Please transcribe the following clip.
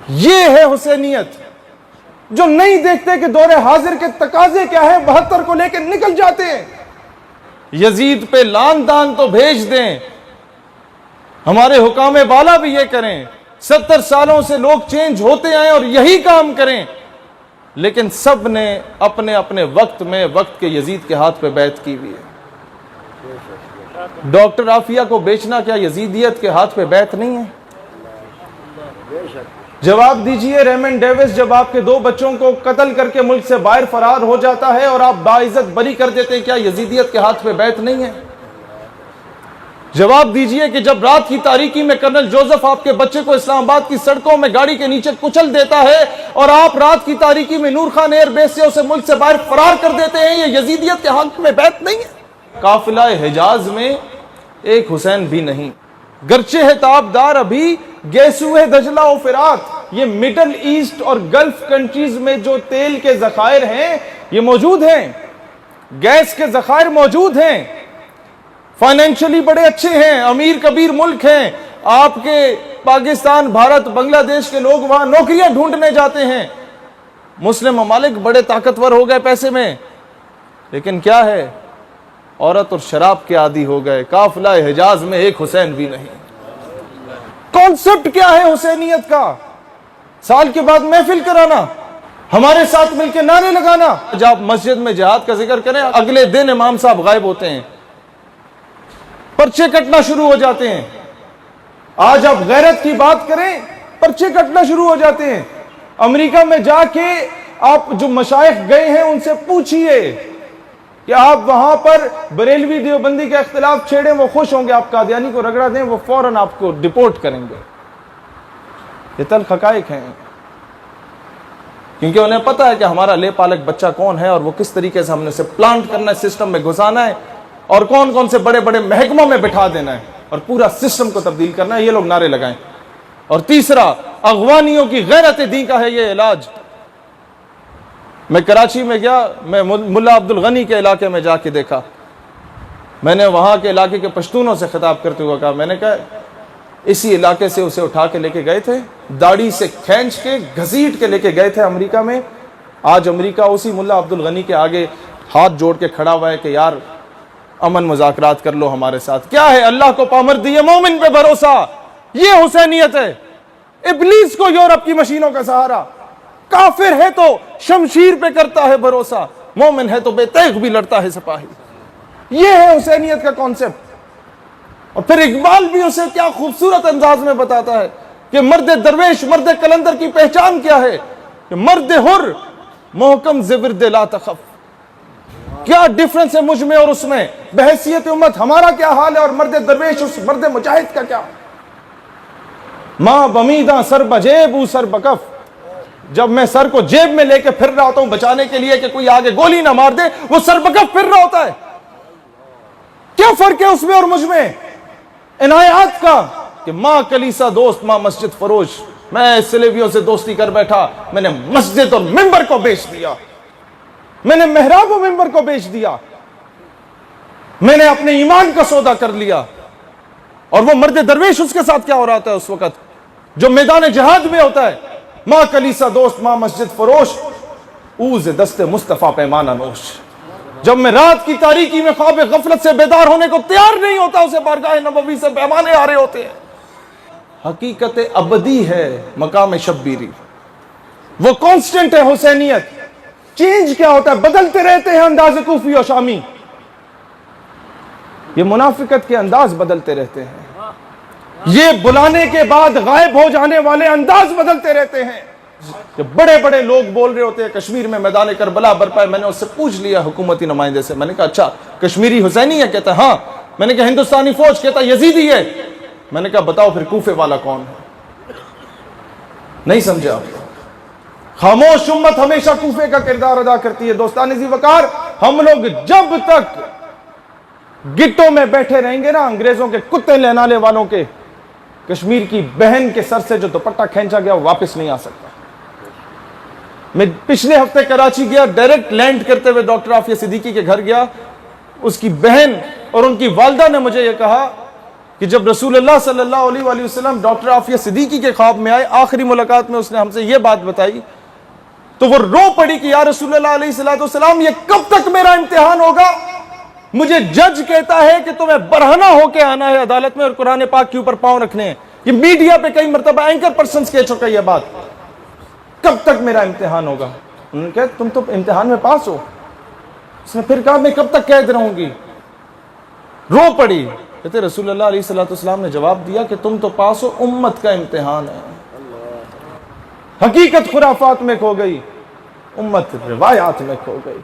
یہ ہے حسینیت، جو نہیں دیکھتے کہ دور حاضر کے تقاضے کیا ہے، 72 کو لے کے نکل جاتے ہیں۔ یزید پہ لان دان تو بھیج دیں، ہمارے حکام بالا بھی یہ کریں، 70 سالوں سے لوگ چینج ہوتے آئے اور یہی کام کریں، لیکن سب نے اپنے اپنے وقت میں وقت کے یزید کے ہاتھ پہ بیعت کی ہوئی ہے۔ ڈاکٹر عافیہ کو بیچنا کیا یزیدیت کے ہاتھ پہ بیعت نہیں ہے؟ جواب دیجئے، ریمنڈ ڈیوس جب آپ کے 2 بچوں کو قتل کر کے ملک سے باہر فرار ہو جاتا ہے اور آپ باعزت بری کر دیتے ہیں، کیا یزیدیت کے ہاتھ پہ بیعت نہیں ہے؟ جواب دیجئے کہ جب رات کی تاریکی میں کرنل جوزف آپ کے بچے کو اسلام آباد کی سڑکوں میں گاڑی کے نیچے کچل دیتا ہے اور آپ رات کی تاریکی میں نور خان ایئر بیس سے اسے ملک سے باہر فرار کر دیتے ہیں، یہ یزیدیت کے حق میں بیعت نہیں ہے؟ قافلہ حجاز میں ایک حسین بھی نہیں، گرچہ ہے تابدار ابھی گیسوئے دجلہ و فرات۔ یہ مڈل ایسٹ اور گلف کنٹریز میں جو تیل کے ذخائر ہیں یہ موجود ہیں، گیس کے ذخائر موجود ہیں، فائنینشلی بڑے اچھے ہیں، امیر کبیر ملک ہیں۔ آپ کے پاکستان، بھارت، بنگلہ دیش کے لوگ وہاں نوکریاں ڈھونڈنے جاتے ہیں۔ مسلم ممالک بڑے طاقتور ہو گئے پیسے میں، لیکن کیا ہے، عورت اور شراب کے عادی ہو گئے۔ قافلہ حجاز میں ایک حسین بھی نہیں۔ کانسیپٹ کیا ہے حسینیت کا؟ سال کے بعد محفل کرانا، ہمارے ساتھ مل کے نعرے لگانا۔ جب آپ مسجد میں جہاد کا ذکر کریں، اگلے دن امام صاحب غائب ہوتے ہیں، پرچے کٹنا شروع ہو جاتے ہیں۔ آج آپ غیرت کی بات کریں، پرچے کٹنا شروع ہو جاتے ہیں۔ امریکہ میں جا کے آپ جو مشائخ گئے ہیں ان سے پوچھئے کہ آپ وہاں پر بریلوی دیوبندی کا اختلاف چھیڑیں، وہ خوش ہوں گے، آپ قادیانی کو رگڑا دیں، وہ فوراً آپ کو ڈپورٹ کریں گے۔ یہ تلخ حقائق ہیں، کیونکہ انہیں پتہ ہے کہ ہمارا لے پالک بچہ کون ہے اور وہ کس طریقے سے ہم نے اسے پلانٹ کرنا ہے، سسٹم میں گھسانا ہے، اور کون کون سے بڑے بڑے محکموں میں بٹھا دینا ہے اور پورا سسٹم کو تبدیل کرنا ہے۔ یہ لوگ نعرے لگائیں۔ اور تیسرا، اغوانیوں کی غیرت دین کا ہے یہ علاج۔ میں کراچی میں گیا، میں ملا عبد الغنی کے علاقے میں جا کے دیکھا، میں نے وہاں کے علاقے کے پشتونوں سے خطاب کرتے ہوئے کہا، میں نے کہا اسی علاقے سے اسے اٹھا کے لے کے گئے تھے، داڑھی سے کھینچ کے گھسیٹ کے لے کے گئے تھے امریکہ میں۔ آج امریکہ اسی ملا عبد الغنی کے آگے ہاتھ جوڑ کے کھڑا ہوا ہے کہ یار امن مذاکرات کر لو ہمارے ساتھ۔ کیا ہے؟ اللہ کو پامرد دیے، مومن پہ بھروسہ۔ یہ حسینیت ہے۔ ابلیس کو یورپ کی مشینوں کا سہارا، کافر ہے تو شمشیر پہ کرتا ہے بھروسہ، مومن ہے تو بے تیغ بھی لڑتا ہے سپاہی۔ یہ ہے حسینیت کا کانسیپٹ۔ اور پھر اقبال بھی اسے کیا خوبصورت انداز میں بتاتا ہے کہ مرد درویش، مرد کلندر کی پہچان کیا ہے، کہ مرد حر محکم زبرد لا تخف۔ کیا ڈیفرنس ہے مجھ میں اور اس میں؟ بحیثیت امت ہمارا کیا حال ہے اور مرد درویش اس مرد مجاہد کا کیا؟ ماں بمیداں سر بجیب او سر بکف۔ جب میں سر کو جیب میں لے کے پھر رہا ہوتا ہوں بچانے کے لیے کہ کوئی آگے گولی نہ مار دے، وہ سر بکف پھر رہا ہوتا ہے۔ کیا فرق ہے اس میں اور مجھ میں؟ عنایات کا کہ ماں کلیسا دوست، ماں مسجد فروش۔ میں سلیبیوں سے دوستی کر بیٹھا، میں نے مسجد اور ممبر کو بیچ دیا، میں نے محراب و ممبر کو بیچ دیا، میں نے اپنے ایمان کا سودا کر لیا۔ اور وہ مرد درویش اس کے ساتھ کیا ہو رہا ہوتا ہے اس وقت جو میدان جہاد میں ہوتا ہے؟ ماں کلیسا دوست، ماں مسجد فروش، اوز دست مصطفیٰ پیمانہ نوش۔ جب میں رات کی تاریکی میں خواب غفلت سے بیدار ہونے کو تیار نہیں ہوتا، اسے بارگاہ نبوی سے پیمانے آ رہے ہوتے ہیں۔ حقیقت ابدی ہے مقام شبیری، وہ کانسٹنٹ ہے حسینیت۔ چینج کیا ہوتا ہے؟ بدلتے رہتے ہیں انداز کوفی و شامی۔ یہ منافقت کے انداز بدلتے رہتے ہیں، یہ بلانے کے بعد غائب ہو جانے والے انداز بدلتے رہتے ہیں۔ کہ بڑے بڑے لوگ بول رہے ہوتے ہیں کشمیر میں میدان کربلا برپا ہے۔ میں نے اس سے پوچھ لیا حکومتی نمائندے سے، میں نے کہا اچھا کشمیری حسینی ہے؟ کہتا ہے ہاں۔ میں نے کہا ہندوستانی فوج؟ کہتا ہے یزیدی ہے۔ میں نے کہا بتاؤ پھر کوفے والا کون ہے؟ نہیں سمجھا آپ؟ خاموش امت ہمیشہ کوفے کا کردار ادا کرتی ہے۔ دوستان ذی وقار، ہم لوگ جب تک گٹوں میں بیٹھے رہیں گے نا انگریزوں کے کتے لہنانے والوں کے، کشمیر کی بہن کے سر سے جو دوپٹہ کھینچا گیا وہ واپس نہیں آ سکتا۔ میں پچھلے ہفتے کراچی گیا، ڈائریکٹ لینڈ کرتے ہوئے ڈاکٹر عافیہ صدیقی کے گھر گیا۔ اس کی بہن اور ان کی والدہ نے مجھے یہ کہا کہ جب رسول اللہ صلی اللہ علیہ وآلہ وسلم ڈاکٹر عافیہ صدیقی کے خواب میں آئے، آخری ملاقات میں اس نے ہم سے یہ بات بتائی، تو وہ رو پڑی کہ یا رسول اللہ علیہ السلام یہ کب تک میرا امتحان ہوگا؟ مجھے جج کہتا ہے کہ تمہیں برہنہ ہو کے آنا ہے عدالت میں اور قرآن پاک کے اوپر پاؤں رکھنے ہیں۔ یہ میڈیا پہ کئی مرتبہ اینکر پرسنز کہہ چکا یہ بات، کب تک میرا امتحان ہوگا؟ انہوں نے کہا تم تو امتحان میں پاس ہو۔ اس نے پھر کہا میں کب تک قید رہوں گی؟ رو پڑی۔ کہتے رسول اللہ علیہ السلام نے جواب دیا کہ تم تو پاس ہو، امت کا امتحان ہے۔ حقیقت خرافات میں کھو گئی، امت روایات میں کھو گئی۔